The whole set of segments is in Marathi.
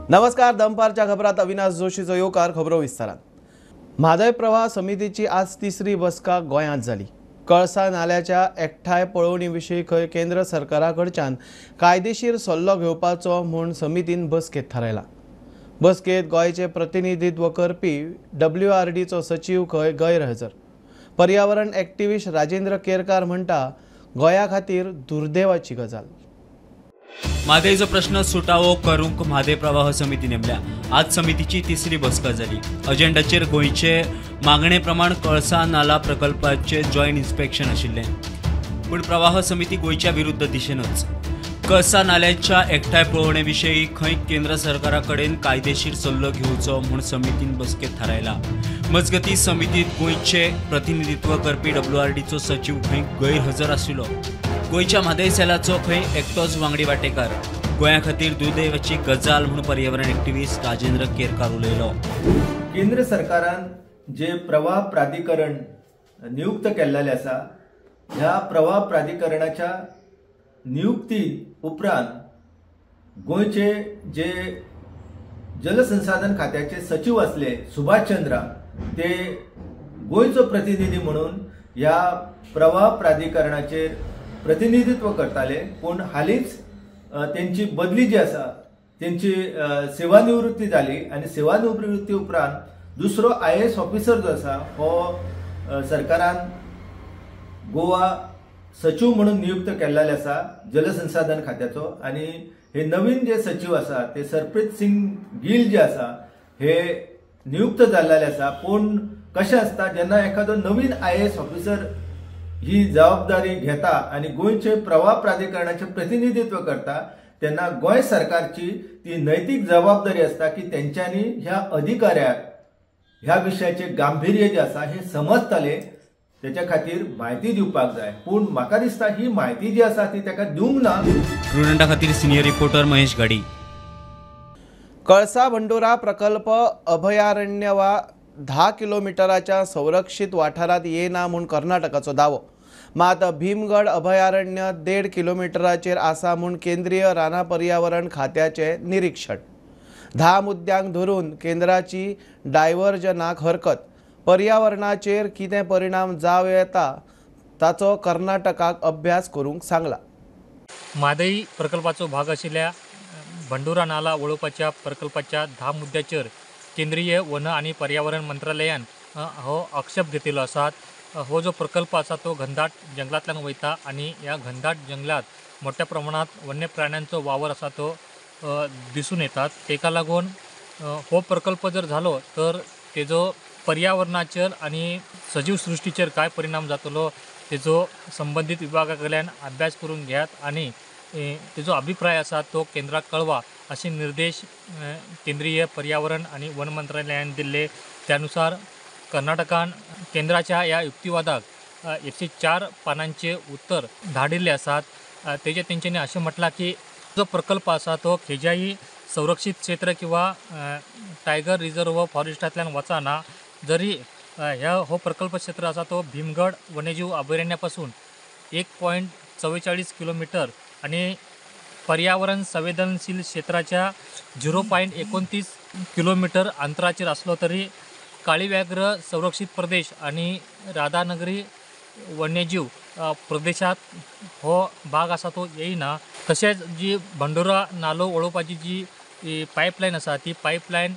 नमस्कार. दंपारच्या खबरात अविनाश जोशीचो येवकार. खबरो विस्तारात. म्हादय प्रवाह समितीची आज तिसरी बसका गोंयांत जाली. कळसा नाल्याच्या एकठांय पळोवणी विशीं केंद्र सरकारा कडच्यान कायदेशीर सल्लो घेवपाचो म्हूण समितीन बसकेंत थारायला. बसकेंत गोंयचे प्रतिनिधित्व करपी WRDचो सचिव गैरहजर. पर्यावरण एक्टिव्हिस्ट राजेंद्र केरकार म्हणटा गोंया खातीर दुर्दैवाची गजाल. म्हादयचो प्रश्न सुटावो करूंक म्हादय प्रवाह समिती नेमल्या. आज समितीची तिसरी बसका जाली. अजेंडाचेर गोंयचे मागणे प्रमाण कळसा नाला प्रकल्पाचे जॉयंट इन्स्पेक्शन आशिल्लें. पूण प्रवाह समिती गोंयच्या विरुद्ध दिशेनच. कळसा नाल्याच्या एकठांय पळोवणे विशीं खंय केंद्र सरकारा कडेन कायदेशीर सल्लो घेवचो म्हूण समितीन बसकेंत थारायला. मजगतीं समितीत गोंयचे प्रतिनिधित्व करपी WRDचो सचिव खंय गैरहजर आशिल्लो. गोंयच्या म्हादय सेलाचो खंय एकटोच वांगडी वांटेकार. गोंया खातीर दुर्दैवाची गजाल म्हूण पर्यावरण एक्टिव्हिस्ट राजेंद्र केरकार उलयलो. केंद्र सरकारान जे प्रवाह प्राधिकरण नियुक्त केल्लेले आसा, ह्या प्रवाह प्राधिकरणाच्या नियुक्ती उपरांत गोंयचे जे जलसंसाधन खात्याचे सचिव असले सुभाष चंद्रा, ते गोंयचो प्रतिनिधी म्हणून ह्या प्रवाह प्राधिकरणाचेर प्रतिनिधित्व करताले. पूण हालींच त्यांची बदली जी आसा, त्यांची सेवानिवृत्ती जाली आनी सेवानिवृत्ती उपरांत दुसरो IAS ऑफिसर जो आसा हो सरकारान गोवा सचिव म्हणून नियुक्त केल्लेले आसा जलसंसाधन खात्याचो. आनी हे नवीन जे सचिव आसा ते सरप्रीत सिंग गिल जे आसा हे नियुक्त जाल्लेले आसा. पूण कशें आसता, जेन्ना एखादो नवीन IAS ऑफिसर ही जबाबदारी घेता आणि गोंयचे प्रवाह प्राधिकरणाचे प्रतिनिधित्व करता, तेन्ना गोंय सरकारची ती नैतीक जबाबदारी असता की त्यांच्यानी ह्या अधिकाऱ्याक ह्या विशयाचे गांभीर्य जे आसा हे समजतले, त्याच्या खातीर माहिती दिवपाक जाय. पूण म्हाका दिसता ही माहिती जी आसा ती ताका दिवंक ना. स्टुडंटा खातीर सिनियर रिपोर्टर महेश गाडी. कळसा बंडोरा प्रकल्प अभयारण्य वा 10 किलोमीटराच्या संरक्षित वाठारात येना म्हूण कर्नाटकाचो दावो. मात भीमगड अभयारण्य 1.5 किलोमीटराचेर आसा म्हूण केंद्रीय राना पर्यावरण खात्याचे निरीक्षण. 10 मुद्द्यांक धरून केंद्राची डायव्हर्जनाक हरकत. पर्यावरणाचेर कितें परिणाम जावं येता ताचो कर्नाटकाक अभ्यास करूंक सांगला. म्हादय प्रकल्पाचो भाग आशिल्ल्या बंडोरा नाला वळोवपाच्या प्रकल्पाच्या 10 मुद्द्याचेर केंद्रीय वन आणि पर्यावरण मंत्रालयान हो आक्षेप घेतिल्लो आसा. हो जो प्रकल्प आसा तो घनदाट जंगलांतल्यान वयता आणि ह्या घनदाट जंगलात मोठ्या प्रमाणात वन्य प्राण्यांचो वावर आसा तो दिसून येतात. तेका लागून हो प्रकल्प जर झालो तर तेजो पर्यावरणाचेर आणि सजीव सृष्टीचेर काय परिणाम जातलो तेजो संबंधित विभागा कडल्यान अभ्यास करून घेयात आणि तेजो अभिप्राय आसा तो केंद्राक कळवा असे निर्देश केंद्रीय पर्यावरण आणि वन मंत्रालयान दिल्ले. त्यानुसार कर्नाटकान केंद्राच्या या युक्तिवादाक 104 पानांचे उत्तर धाडिल्ले आसात. तेंच्यांनी अशें म्हटलां की जो प्रकल्प आसा तो खंयच्याय संरक्षीत क्षेत्र किंवा टायगर रिझर्व फॉरेस्टांतल्यान वचना. जरी हो प्रकल्प क्षेत्र आसा तो भीमगड वन्यजीव अभयारण्यापासून 1.44 किलोमीटर आणि पर्यावरण संवेदनशील क्षेत्राच्या 0.29 किलोमीटर अंतराचेर असलो तरी काळी व्याघ्र संरक्षित प्रदेश आणि राधानगरी वन्यजीव प्रदेशात हो भाग आसा तो येयना. तशेंच जी बंडोरा नालो वळोवपाची जी पायपलायन आसा ती पायपलायन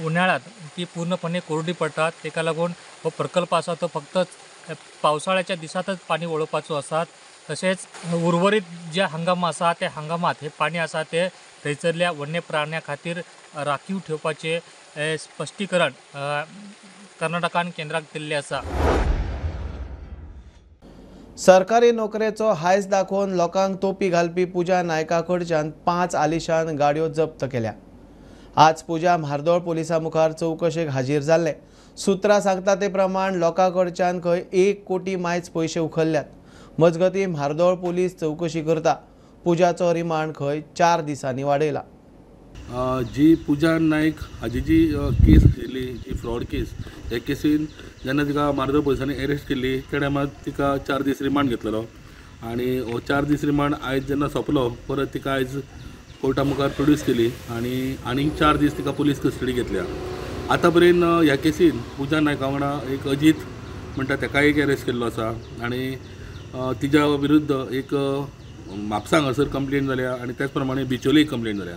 उन्हाळ्यात ती पूर्णपणे कोरडी पडटा. तेका लागून हो प्रकल्प आसा तो फक्त पावसाळ्याच्या दिसातच पाणी वळोवपाचो आसा. तसेच उर्वरित जे हंगाम आसा त्या हंगामात हे पाणी आसा ते थंयसरल्या वन्य प्राण्यां खातीर राखीव ठेवपाचे स्पश्टीकरण कर्नाटकान केंद्राक दिल्ले आसा. सरकारी नोकरेचो हायस दाखोवन लोकांक तोपी घालपी पुजा नायका कडच्यान 5 आलिशान गाडयो जप्त केल्या. आज पुजा म्हार्दोळ पोलिसां मुखार चौकशेक हाजीर जाल्ले. सुत्रां सांगता ते प्रमाण लोकां कडच्यान खंय 1 कोटी मायज पयशे उखल्ल्यात. मजगतीं म्हार्दोळ पोलीस चौकशी करता. पुजाचो रिमांड खंय 4 दिसांनी वाडयला. जी पुजा नायक हाजी जी केस आशिल्ली जी फ्रॉड केस, हे केसीन जेन्ना तिका म्हार्दोळ पोलिसांनी अरेस्ट केल्ली त्या टायमार तिका 4 दीस रिमांड घेतलेलो. आणि हो 4 दीस रिमांड आयज जेन्ना सोंपलो परत तिका आयज कोर्टा मुखार प्रोड्यूस केली आनी 4 दीस तिका पुलीस कस्टडी घेतल्या. आतां पर्यंत ह्या केसीन पुजा नायका वांगडा एक अजीत म्हणटा तेकाय एक अरेस्ट केल्लो आसा आनी तिच्या विरुद्ध एक म्हापसा हांगासर कंप्लेंट जाल्या आनी त्याच प्रमाणे बिचोली कंप्लेंट जाल्या.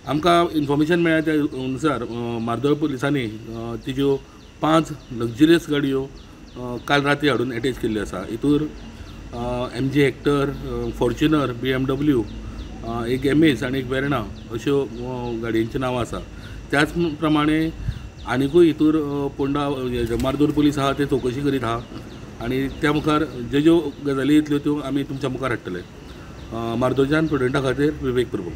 आमकां इन्फॉर्मेशन मेळ्ळ्या त्या अनुसार मार्दोळ पुलिसांनी तिज्यो 5 लग्जरियस गाडयो काल राती हाडून अटॅच केल्ल्यो आसा. हितूर MG हेक्टर, फॉर्च्युनर, BMW, एक MS आनी एक वेर्ना अश्यो गाडयांची नांवां आसा. त्याच प्रमाणे आनिकूय हितूर पोंडा मार्दोळ पुलीस आहा ते चवकशी करीत आहा आनी त्या मुखार ज्यो गजाली येतल्यो त्यो आमी तुमच्या मुखार हाडटले. मार्दोळच्यान प्रुडंटा खातीर विवेक प्रभू.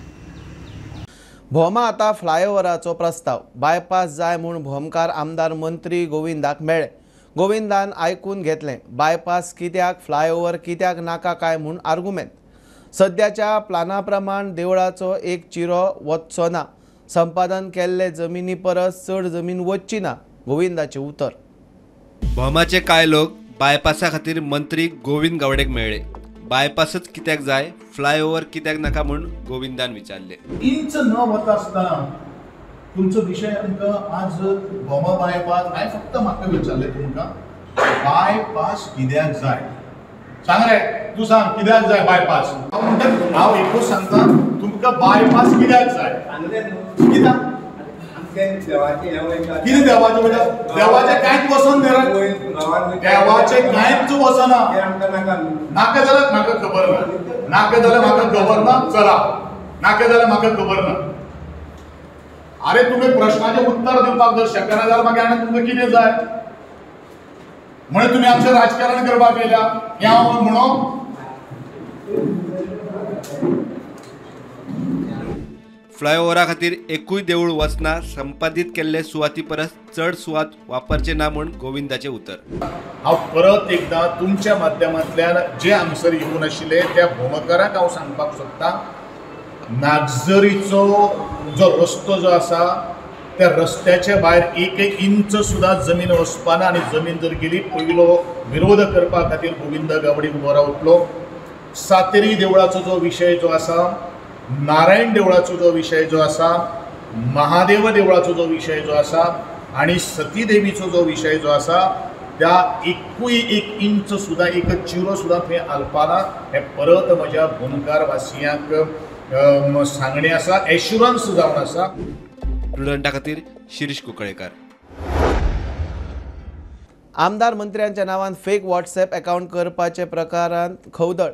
भोमा आतां फ्लायओव्हराचो प्रस्ताव बायपास जाय म्हूण भोमकार आमदार मंत्री गोविंदाक मेळ्ळे. गोविंदान आयकून घेतलें. बायपास कित्याक, फ्लायओव्हर कित्याक नाका काय म्हूण आर्गुमेंट. सद्याच्या प्लाना प्रमाण देवळाचो एक चिरो वचचो ना. संपादन केल्ले जमिनी परस चड जमीन वचची ना. गोविंदाचें उतर. भोमाचे कांय लोक बायपासा खातीर मंत्री गोविंद गावडेक मेळ्ळे. बायपासच कित्याक जाय, फ्लायओव्हर कित्याक नाका म्हूण गोविंदान विचारले. इंच न वता आसतना तुमचो विशय आमकां आज भोमा बायपास हांवें फक्त म्हाका विचारलें तुमकां बायपास कित्याक जाय सांग रे. तूं सांग कित्याक जाय बायपास. हांव म्हणटा हांव एकूच सांगता तुमकां बायपास कित्याक जाय. कित्याक कितें देवाचें बेटा देवाचें कांयच वचोन देवाचें कांयच वचना. नाका जाल्यार म्हाका खबर ना. नाका जाल्यार म्हाका खबर ना. चला नाका जाल्यार म्हाका खबर ना. अरे तुम्ही प्रश्नाचे उत्तर दिवपाक जर शकना जाल्यार मागीर आनी तुमकां कितें जाय म्हणजे तुम्ही आमचें राजकारण करपाक येयल्या हें हांव म्हणो. फ्लायओव्हरा खातीर एकूय देवूळ वचना. संपादीत केल्ले सुवाती परस चड सुवात वापरचे ना म्हूण गोविंदाचें उतर. हांव परत एकदां तुमच्या माध्यमांतल्यान जे आन्सर येवून आशिल्ले त्या भोमकाराक हांव सांगपाक सोदतां नागझरीचो जो रस्तो जो आसा त्या रस्त्याच्या भायर एक इंच सुद्धा जमीन वचपाना आनी जमीन जर गेली पयलो विरोध करपा खातीर गोविंद गावडे उबो रावतलो. सातेरी देवळाचो जो विशय जो आसा, नारायण देवळाचो जो विशय जो आसा, महादेव देवळाचो जो विशय जो आसा आनी सती देवीचो जो विशय जो आसा त्या एकूय एक इंच सुद्धा एक चिरो सुद्धा थंय आलपाना. हे परत म्हज्या भोमकार वासियांक सांगणे आसा, एश्युरन्स जावन आसा. प्रुडंटा खातीर शिरीष कुंकळेकर. आमदार मंत्र्यांच्या नांवान फेक व्हॉट्सॲप अकाउंट करपाचे प्रकारांत खवदळ.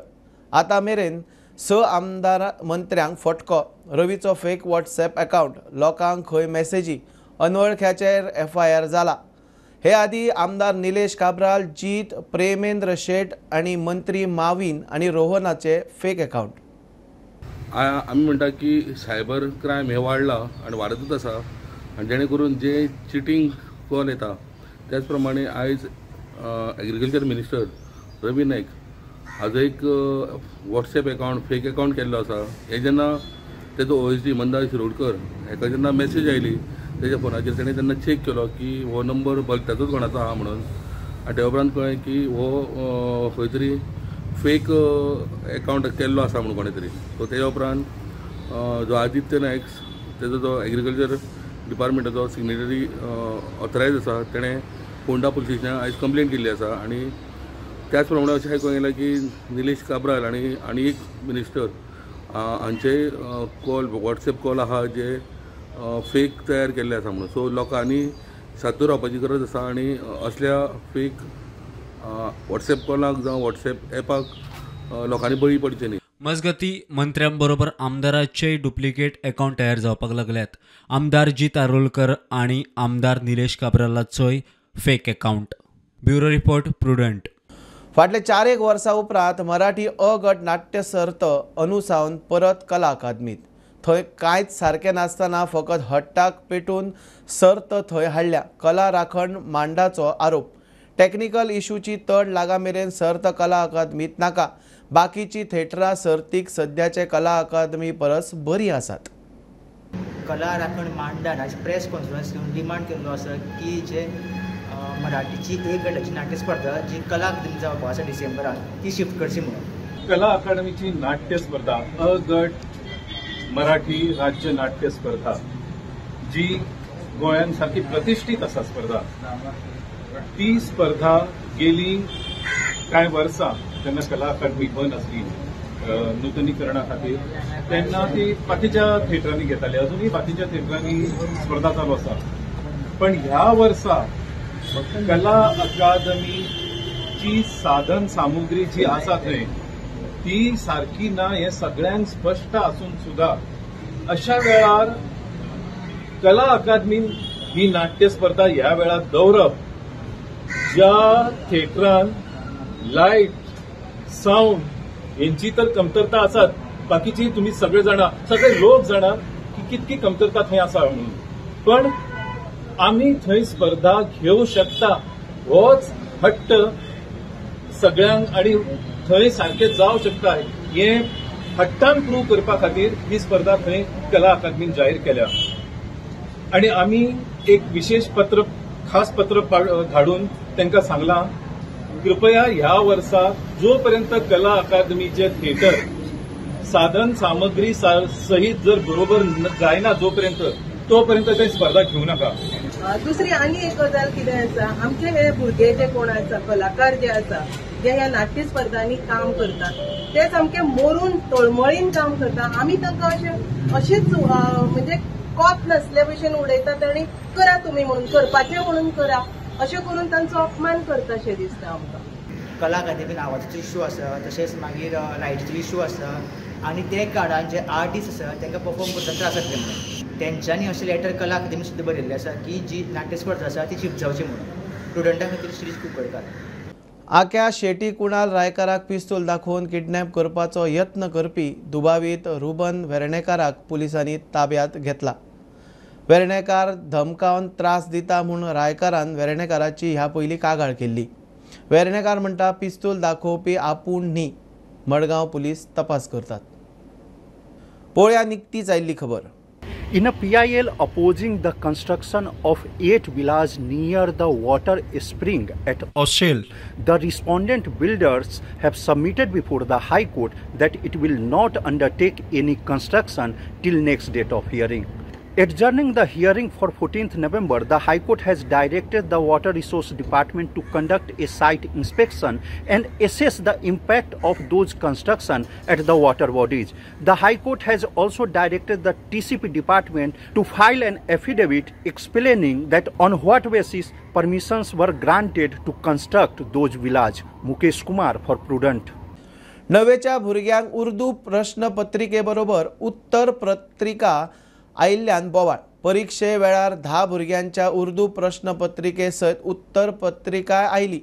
आतां मेरेन 6 आमदार मंत्र्यांक फटको. रवीचो फेक व्हॉट्सॲप अकाउंट, लोकांक खंय मेसेजी, अनवळख्याचेर FIR जाला. हे आदी आमदार निलेश काब्राल, जीत, प्रेमेंद्र शेट आनी मंत्री माविन आनी रोहनाचे फेक अकाउंट. आमी म्हणटा की सायबर क्रायम हे वाडला आनी वाडतच आसा आनी जेणे करून जे चिटींग कॉल येता त्याच प्रमाणे आयज एग्रीकल्चर मिनिस्टर रवी नायक हाजो एक व्हॉट्सॲप अकाउंट फेक अकाउंट केल्लो आसा. हे जेन्ना तेजो OSD मंदार शिरोडकर हेका जेन्ना मेसेज आयली तेज्या फोनाचेर तेणें तेन्ना चॅक केलो की हो नंबर भलत्याचोच कोणाचो आहा म्हणून आनी त्या उपरांत कळ्ळें की हो खंय तरी फेक अकाउंट केल्लो आसा म्हणून कोणे तरी. सो तेज्या उपरांत जो आदित्य नायक तेजो जो एग्रीकल्चर डिपार्टमेंटाचो सिग्नेटरी ऑथरायज आसा तेणें फोंडा पुलीस स्टेशनाक आयज कंप्लेंट केल्ली आसा. आनी त्याच प्रमाणे अशें आयकूंक येयलां की निलेश काब्राल आनी एक मिनिस्टर हांचे कॉल व्हॉट्सॲप कॉल आहा जे फेक तयार केल्ले आसा म्हणून. सो लोकांनी सादूर रावपाची गरज आसा आनी असल्या फेक व्हॉट्सॲप कॉलाक जावं व्हॉट्सॲप एपाक लोकांनी बळी पडचे न्ही. मजगती मंत्र्यांबरोबर आमदाराचे डुप्लिकेट अकाउंट तयार जावपाक लागल्यात. आमदार जीत आरोलकर आणि आमदार निलेश काब्रालाचोय fake account. Bureau report Prudent. फाटले 4 वर्सां उपरांत मराठी अ गट नाट्य सर्त अनुसावन परत कला अकादमीत. थंय कांयच सारकें नासतना फकत हट्टाक पेटून सर्त थंय हाडल्या. कला राखण मांडाचो आरोप. टेक्निकल इश्यूची तड लागा मेरेन सर्त कला अकादमीत नाका. बाकीची थिएटरां सर्तीक सद्याचे कला अकादमी परस बरी आसात. कला राखण मांडान आज प्रेस कॉन्फरन्स घेवन डिमांड केल्लो आसा की जे मराठीची एक गटाची नाट्य स्पर्धा जी कला अकादमी जावपाक आसा डिसेंबरान ती शिफ्ट करची म्हणून. कला अकादमीची नाट्य स्पर्धा अ गट मराठी राज्य नाट्य स्पर्धा जी गोंयांत सारकी प्रतिश्ठीत आसा स्पर्धा, ती स्पर्धा गेली कांय वर्सां जेन्ना कला अकादमी बंद आसली नूतनीकरणा खातीर, तेन्ना ती बाकीच्या थिएटरांनी घेताली. अजूनही बाकीच्या थिएटरांनी स्पर्धा चालू आसा. पण ह्या वर्सा कला अकादमीची साधन सामुग्री जी आसा थंय ती सारकी ना हे सगळ्यांक स्पश्ट आसून सुद्धा अशा वेळार कला अकादमीन ही नाट्य स्पर्धा ह्या वेळार दवरप, ज्या थिएटरान लायट, साऊंड यांची तर कमतरता आसात. बाकीची तुम्ही सगळे लोक जाणा की कितकी कमतरता थंय आसा म्हणून. पण आमी थंय स्पर्धा घेवं शकता होच हट्ट सगळ्यांक आणि थंय सारखें जावं शकता हे हट्टान प्रूव करपा खातीर ही स्पर्धा थंय कला अकादमीन जाहीर केल्या. आणि आमी एक विशेष पत्र, खास पत्र धाडून तांकां सांगलां, कृपया ह्या वर्सा जोपर्यंत कला अकादमीचे थिएटर साधन सामग्री सहित जर बरोबर जायना तोपर्यंत ते स्पर्धा घेवं नाका. दुसरी आनी एक गजाल कितें आसा, आमचे हे भुरगे जे कोण आसा, कलाकार जे आसा, जे ह्या नाट्य स्पर्धांनी काम करतात, ते सामके मरून तळमळीन काम करता. आमी तांकां अशेंच म्हणजे कोत नासले भशेन उडयतात आनी करा तुमी म्हणून, करपाचें म्हणून करा अशें करून तांचो अपमान करता अशें दिसता आमकां. कला अकादमीन आवाजाचो इश्यू आसा, तशेंच मागीर लायटीचो इश्यू आसा, आनी ते काळान जे आर्टिस्ट आसा तांकां परफॉर्म करतना त्रास जातले म्हणून तेंच्यांनी अशें लेटर कला अकादमी सुद्दां बरयल्लें आसा की जी नाट्य स्पर्धा आसा ती चिपजावची म्हणून. स्टुडंटां खातीर श्री कुंकळकार. आख्या शेटी कुणाल रायकाराक पिस्तूल दाखोवन किडनॅप करपाचो यत्न करपी दुबावीत रुबन वेर्णेकाराक पुलिसांनी ताब्यात घेतला. वेर्णेकार धमकावन त्रास दिता म्हूण रायकारान वेर्णेकाराची ह्या पयलीं कागाळ केल्ली. वेर्णेकार म्हणटा पिस्तूल दाखोवपी आपूण न्ही. मडगांव पुलीस तपास करतात. पळोवया निकतीच आयिल्ली खबर. In a PIL opposing the construction of 8 villas near the water spring at Oshel, the respondent builders have submitted before the High Court that it will not undertake any construction till next date of hearing. Adjourning the hearing for 14th November, the High Court has directed the Water Resource Department to conduct a site inspection and assess the impact of those construction at the water bodies. The High Court has also directed the TCP Department to file an affidavit explaining that on what basis permissions were granted to construct those villas. Mukesh Kumar for Prudent. नवेच्या भुरग्यांक उर्दू प्रश्नपत्रिके बरोबर उत्तर पत्रिका आयिल्ल्यान बोवाळ. परीक्षे वेळार 10 भुरग्यांच्या उर्दू प्रश्नपत्रिके सयत उत्तर पत्रिकाय आयली.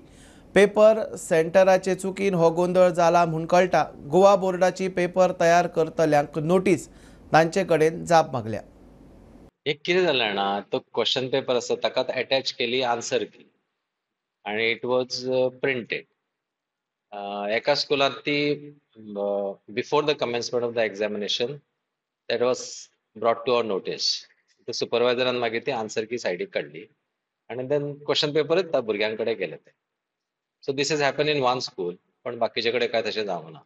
पेपर सेंटराचे चुकीन हो गोंधळ जाला म्हूण कळटा. गोवा बोर्डाची पेपर तयार करतल्यांक नोटीस तांचे कडेन जाप मागल्या. एक कितें जालें जाणा, तो क्वेश्चन पेपर आसा ताका अटॅच केली आन्सर की आनी इट वॉज प्रिंटेड. एका स्कुलांत ती before the commencement of the examination that was brought to our notice. सुपरवायझरान मागीर ती आन्सर की सायडीक काडली आनी देन क्वेश्चन पेपरूच त्या भुरग्यां कडेन गेले ते. So this is happen in one school, पण बाकीचे कडेन काय तशें जावंक ना.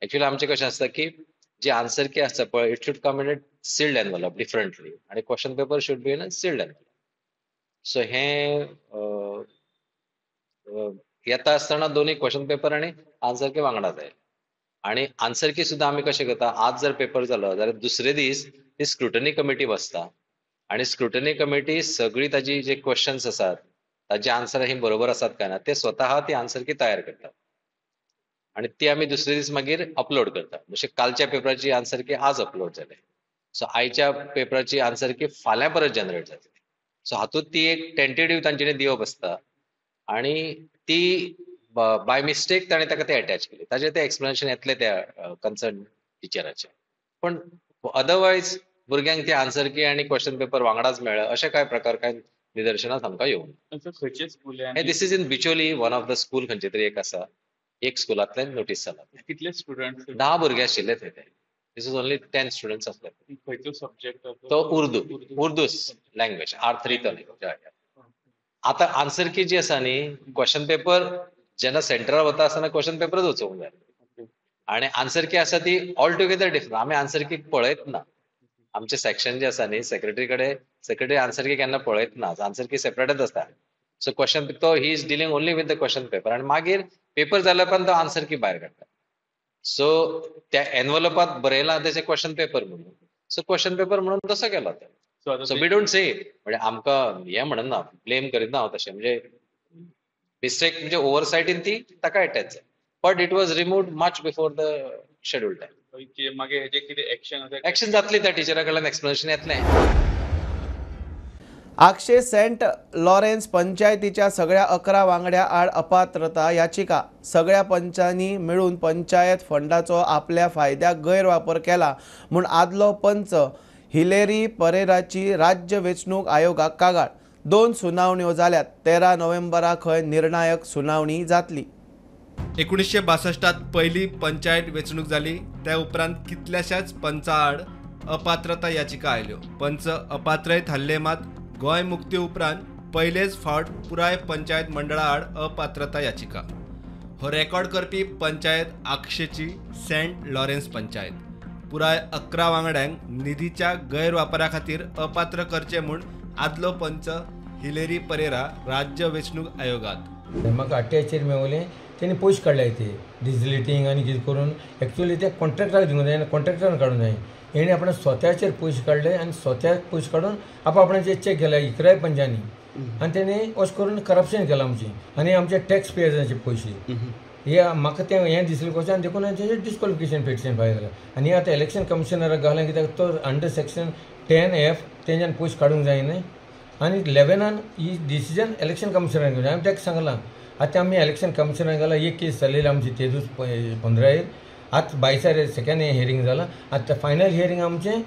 एक्चुअली आमचें कशें आसता की जी आन्सर की आसता पळय it should come in a sealed envelope differently आनी question paper should be in a sealed envelope. So हे येता आसतना दोन्ही क्वेश्चन पेपर आनी आन्सर की वांगडा जाय. आणि आन्सर की सुद्धा आम्ही कशें करता, आज जर पेपर जालो जाल्यार दुसरे दीस ती स्क्रुटनी कमिटी बसता आणि स्क्रुटनी कमिटी सगळी ताजी जे क्वेश्चन्स आसात ताजे आन्सर ही बरोबर आसात काय ना ते स्वतः ती आन्सर की तयार करतात आणि ती आम्ही दुसरे दीस मागीर अपलोड करतात. जशें कालच्या पेपराची आन्सर की आज अपलोड जाले, सो आयच्या पेपराची आन्सर की फाल्यां परत जनरेट जातली. सो हातूंत ती एक टेंटेटिव्ह तांच्यांनी दिवप आसता आणि ती बाय मिस्टेक ताणें ताका ते अटॅच केली. ताजें ते एक्सप्लेनेशन येतलें त्या कन्सर्न टिचराचें. पण अदरवायज भुरग्यांक ती आन्सर की आनी क्वेश्चन पेपर वांगडाच मेळ्ळे अशे कांय प्रकार कांय निदर्शनांत आमकां येवंक ना. हे this is in Bicholim one of the school खंयचे तरी एक आसा, एक स्कुलांतल्यान नोटीस जाला. कितले स्टुडंट? 10 भुरगे आशिल्ले थंय. दिस इज ओन्ली 10 स्टुडंट्स आसले. खंयचो सब्जेक्ट? तो उर्दू लँग्वेज R3 तो लँग्वेज. आतां आन्सर की जी आसा न्ही, क्वेश्चन पेपर जेन्ना सेंटरार वता आसतना क्वेश्चन पेपरच वचोवंक जाय आणि आन्सर की आसा ती ऑल टुगेदर डिफरंट. आमी आन्सर की पळयत ना. आमचे सेक्शन जे आसा न्ही सेक्रेटरी आन्सर की केन्ना पळयत ना, आन्सर की सेपरेटच आसता. सो क्वेश्चन तो he is dealing only with the question paper आनी मागीर पेपर जाल्या उपरांत तो आन्सर की भायर काडटा. सो त्या एनवलपात बरयलां तेचे क्वेश्चन पेपर म्हणून, सो क्वेश्चन पेपर म्हणून तसो केलो ते. सो वी डोंट से म्हणजे आमकां हे म्हणना ब्लेम करिना हांव तशें, म्हणजे मिस्टेक म्हणजे ओवरसायटीन ती ताका अटॅच जाय, but it was removed much before the schedule time. मागीर हेजे कितें एक्शन जातली त्या टिचरा कडल्यान एक्सप्लेनेशन येतलें. आक्षे सेंट लॉरेन्स पंचायतीच्या सगळ्या 11 वांगड्या आड अपात्रता याचिका सगळ्या पंचांनी मिळून पंचायत फंडाचो आपल्या फायद्याक गैरवापर केला म्हूण आदलो पंच हिलेरी परेराची राज्य वेंचणूक आयोगाक कागाळ. 2 सुनावण्यो जाल्यात. 13 नोव्हेंबराक खंय निर्णायक सुनावणी जातली. 1962 पहिली पंचायत वेंचणूक जाली. त्या उपरांत कितल्याशाच पंचा आड अपात्रता याचिका आयल्यो. पंच अपात्रय थारले, मात गोंय मुक्ती उपरांत पयलेच फावट पुराय पंचायत मंडळा आड अपात्रता याचिका. हो रेकॉर्ड करपी पंचायत आक्षेची सेंट लॉरेन्स पंचायत. पुराय 11 वांगड्यांक निधीच्या गैरवापरा खातीर अपात्र करचे म्हूण आदलो पंच हिलेरी परेरा राज्य वेंचणूक आयोगात. म्हाका अट्याचेर मेवलें तेणी पयशे काडले ते डिजिलिटींग आनी कितें करून एक्चुअली ते कॉन्ट्रॅक्टराक दिवंक जाय, कॉन्ट्रॅक्टरान काडूंक जाय. हेणे आपण स्वताचेर पयशे काडले आनी स्वताक पयशे काडून आपणाचे चॅक केला 11 पंचांनी, आनी तेणे अशें करून करप्शन केलां आमची आनी आमचे टॅक्स पेयर्साचे पयशे. हे म्हाका तें हें दिसलें कशें आनी देखून तेजें डिस्क्वॉलिफिकेशन पिटिशन फायल केलां. आनी आतां इलेक्शन कमिशनराक घालें कित्याक तो अंडर सेक्शन 10F तेंच्यान पयशे काडूंक जायना. आनी 11 ही डिसिजन इलेक्शन कमिशनरान घेवना. हांवें ताका सांगलां आतां आमी इलेक्शन कमिशनराक घाला. एक केस जाल्ली आमची तेजूच 15 आतां 22 सेकंड हियरींग जालां. आतां फायनल हियरींग आमचें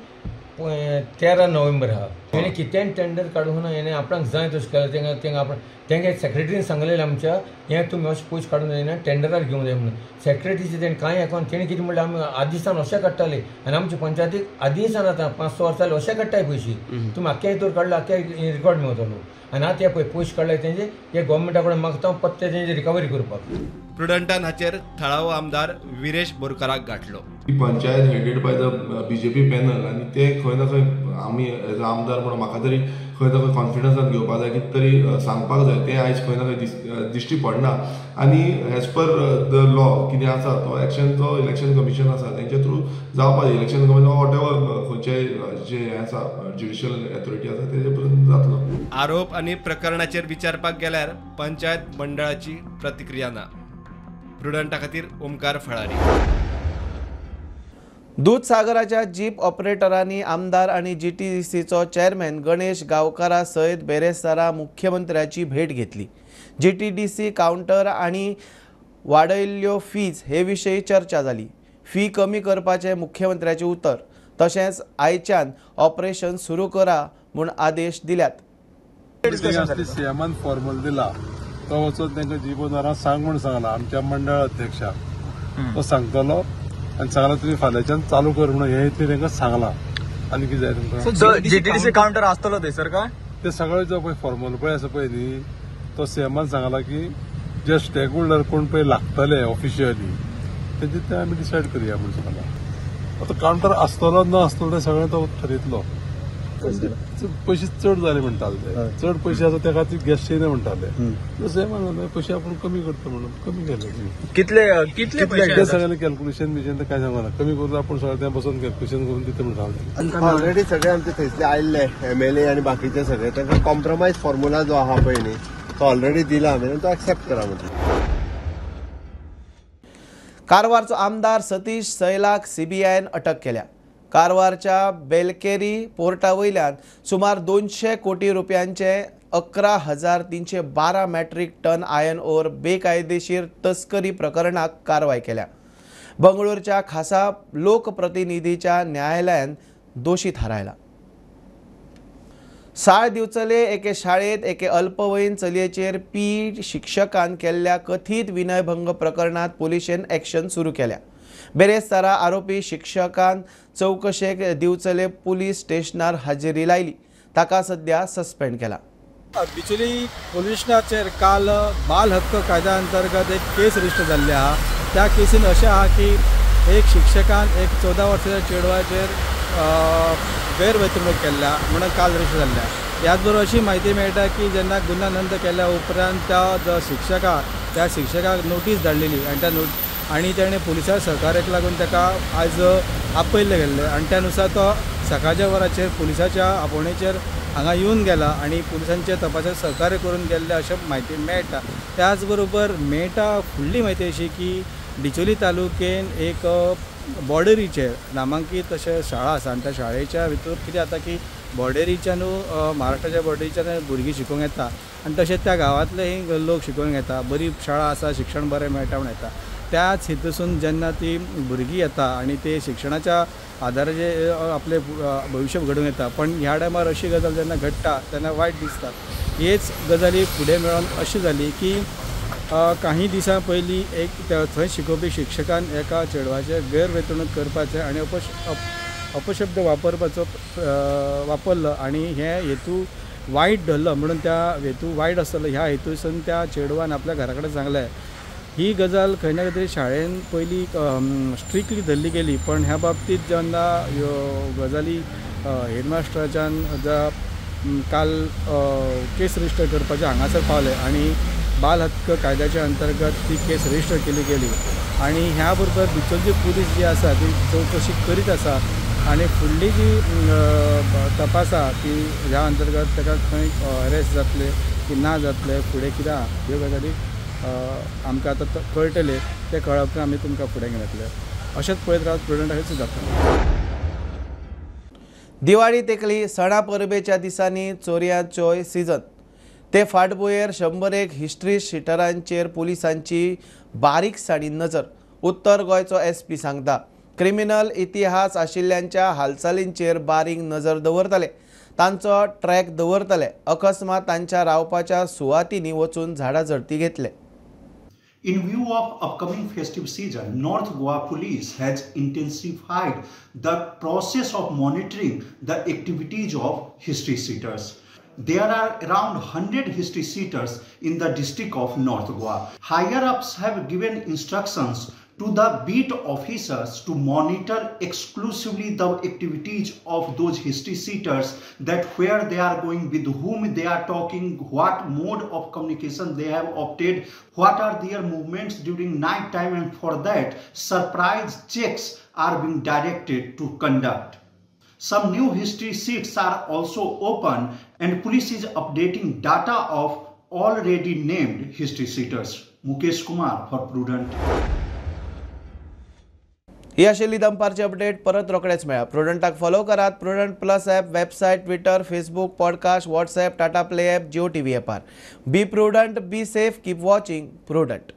13 नोव्हेंबर आहा. हेणे कितेंय टेंडर काडूंक ना. हेणे आपणाक जाय तशें केलें. तेंगे सेक्रेटरीन सांगलेलें आमच्या हें तुमी अशें पयशे काडूंक जायना, टेंडरार घेवंक जाय म्हणून. सेक्रेटरीचे तेणें कांय आयकोन तेणी कितें म्हणलें आमी आदीसान अशें काडटाले आनी आमच्या पंचायतीक आदीसान आतां 5-6 वर्सां जालीं अशें काडटाय पयशे. तुमी आख्या हितूर काडला आख्या रिकॉर्ड मेळटलो. आनी आतां हे पळय पयशे काडले तेंचे हे गोवोरमेंटा कडेन मागता पत्ते तेंची रिकवरी करपाक. प्रुडंटान हाचेर थळावो आमदार विरेश बोरकाराक गाठलो. ही panchayat headed by the BJP panel आनी ते खंय ना खंय आमी एज अ आमदार म्हणून म्हाका तरी खंय ना खंय कॉन्फिडन्सान घेवपाक जाय, कितें तरी सांगपाक जाय. ते आयज खंय ना खंय दिश्टी पडना. आनी एज पर द लॉ कितें आसा तो एक्शनचो इलेक्शन कमिशन आसा तेंचे थ्रू जावपा जाय. इलेक्शन कमिशन वॉट एवर खंयचे जे हें आसा ज्युडिशियल ऑथॉरिटी आसा तेजे पर्यंत जातलो. आरोप आनी प्रकरणाचेर विचारपाक गेल्यार पंचायत मंडळाची प्रतिक्रिया ना. प्रुडंटा खातीर ओमकार फळारी. दूधसागराच्या जीप ऑपरेटरांनी आमदार आणि GTDCचो चेअरमॅन गणेश गांवकारा सयत बेरेस्तारा मुख्यमंत्र्याची भेट घेतली. GTDC कावंटर आणि वाडयल्ल्यो फीज हे विशयी चर्चा जाली. फी कमी करपाचे मुख्यमंत्र्याचे उतर. तशेंच आयच्यान ऑपरेशन सुरू करा म्हूण आदेश दिल्यात. सीएमान फॉर्मल दिला तो वचून तांकां जीपदारांक सांग म्हूण सांगला आमच्या मंडळ अध्यक्षाक. तो सांगतलो आनी सांगला तुमी फाल्यांच्यान चालू कर म्हणून हे तांकां सांगला. आनी कितें जाय तुमकां GTDC कावंटर आसतलो थंयसर काय ते सगळे जो पळय फॉर्मल पळय आसा पळय न्ही तो सीएमान सांगला की जे स्टेक होल्डर कोण पळय लागतले ऑफिशियली तेजे ते आमी डिसायड करया म्हणून सांगला. आतां कावंटर आसतलो न आसतलो ते सगळे तो ठरयतलो. पयशे चड जाले म्हणटाले ते चड पयशे आसा त्या खातीर गॅस येना म्हणटाले. सेम पयशे आपूण कमी करता म्हणून कमी केले. कितले कितले सगळ्यांनी कॅल्क्युलेशन बिशन ते काय सांगना कमी करून आपण सगळं त्या बसून कॅल्क्युलेशन करून दिता म्हणून सांगले. ऑलरेडी सगळे आमचे थंयसले आयिल्ले MLA आनी बाकीचे सगळे तांकां कॉम्प्रोमायज फॉर्म्युला जो आहा पळय न्ही तो ऑलरेडी दिला आमी तो एक्सेप्ट करा म्हणून. कारवारचो आमदार सतीश सैलाक CBIन अटक केल्या. कारवारच्या बेलकेरी पोर्टा वयल्यान सुमार 200 कोटी रुपयांचे 11,312 मॅट्रिक टन आयर्न ओर बेकायदेशीर तस्करी प्रकरणाक कारवाय केल्या. बंगळूरच्या खासा लोकप्रतिनिधीच्या न्यायालयान दोशी थारायला. साळ दिवचले एके शाळेत एके अल्पवयीन चलयेचेर PE शिक्षकान केल्ल्या कथीत विनयभंग प्रकरणात पुलिशेन एक्शन सुरू केल्या. बेरेस्तारा आरोपी शिक्षकान चौकशेक दिवचले पुलीस स्टेशनार हजेरी लायली. ताका सध्या सस्पेंड केला. बिचोली पोलीस स्टेशनाचेर काल बाल हक्क कायद्या अंतर्गत एक केस रजिस्टर जाल्ली आहा. त्या केसीन अशें आहा की एक शिक्षकान एक 14 वर्साच्या चेडवाचेर गैरवर्तणूक केल्या म्हणून काल रजिस्टर जाल्ल्या. ह्याच बरोबर अशी म्हायती मेळटा की जेन्ना गुन्हा नोंद केल्या उपरांत त्या जो त्या शिक्षकाक नोटीस धाडलेली आनी तेणें पुलिसां सहकार्याक लागून ताका आयज आपयल्ले गेल्ले आनी त्या नुसार तो सकाळच्या वरांचेर पुलिसाच्या आपोवणेचेर हांगा येवन गेला आनी पुलिसांचे तपासाक सहकार्य करून गेल्ले अशें म्हायती मेळटा. त्याच बरोबर फुडली म्हायती अशी की डिचोली तालुकेन एक बॉर्डरीचेर नामांकीत अशें शाळा आसा आनी त्या शाळेच्या भितर कितें जाता की बॉर्डरीच्यान महाराष्ट्राच्या बॉर्डरीच्यान भुरगीं शिकूंक येता आनी तशेंच त्या गांवांतले लोक शिकूंक येता. बरी शाळा आसा, शिक्षण बरें मेळटा म्हण येता. त्याच हेतूसून जेन्ना ती भुरगीं येता आनी ते शिक्षणाच्या आदाराचे आपले भविश्य घडोवंक येता. पण ह्या टायमार अशी गजाल जेन्ना घडटा तेन्ना वायट दिसता. हेच गजाली फुडें मेळोन अशी जाली की काही दिसां पयलीं एक थंय शिकोवपी शिक्षकान एका चेडवाचे गैरवर्तणूक करपाचें आनी अपशब्द वापरलो आनी हे हेतू वायट धरलो म्हणून त्या हेतू वायट आसलो ह्या हेतूसून त्या चेडवान आपल्या घरा कडेन सांगलें. ही गजाल खंय ना खंय शाळेन पयलीं स्ट्रिक्टली धरली गेली पण ह्या बाबतींत जेन्ना ह्यो गजाली हेडमास्टराच्यान काल केस रजिस्टर करपाचें हांगासर पावले आनी बाल हक्क कायद्याच्या अंतर्गत ती केस रजिस्टर केली गेली आनी ह्या बरोबर भितरली पुलीस जी आसा ती चवकशी करीत आसा आनी फुडली जी तपास आसा ती ह्या अंतर्गत ताका खंय अरेस्ट जातले की ना जातले फुडें कित्याक ह्यो गजाली आमकां आतां कळटले ते कळप आमी तुमकां फुडें घेवन येतले. अशेंच पळयत रावत प्रुडंट जाता. दिवाळी तेकली सणा परबेच्या दिसांनी चोरयांचोय सीझन ते फाटभुंयेर 101 हिस्ट्री शिटरांचेर पुलिसांची बारीकसाणी नजर. उत्तर गोंयचो SP सांगता क्रिमिनल इतिहास आशिल्ल्यांच्या हालचालींचेर बारीक नजर दवरतले, तांचो ट्रॅक दवरतले, अकस्मात तांच्या रावपाच्या सुवातींनी वचून झाडाझडती घेतले. In view of upcoming festive season, North Goa Police has intensified the process of monitoring the activities of history seekers. There are around 100 history seekers in the district of North Goa. Higher ups have given instructions to the beat officers to monitor exclusively the activities of those history seekers, that where they are going, with whom they are talking, what mode of communication they have opted, what are their movements during night time, and for that surprise checks are being directed to conduct. Some new history seats are also open and police is updating data of already named history seekers. Mukesh Kumar for Prudent. ही आशिल्ली दनपारची अपडेट. परत रोखडेच मेळ्या. प्रुडंटाक फॉलो करात. Prudent plus app, website, Twitter, Facebook, podcast, WhatsApp, Tata play app, Jio TV ॲपार. Be Prudent, be safe, keep watching prudent.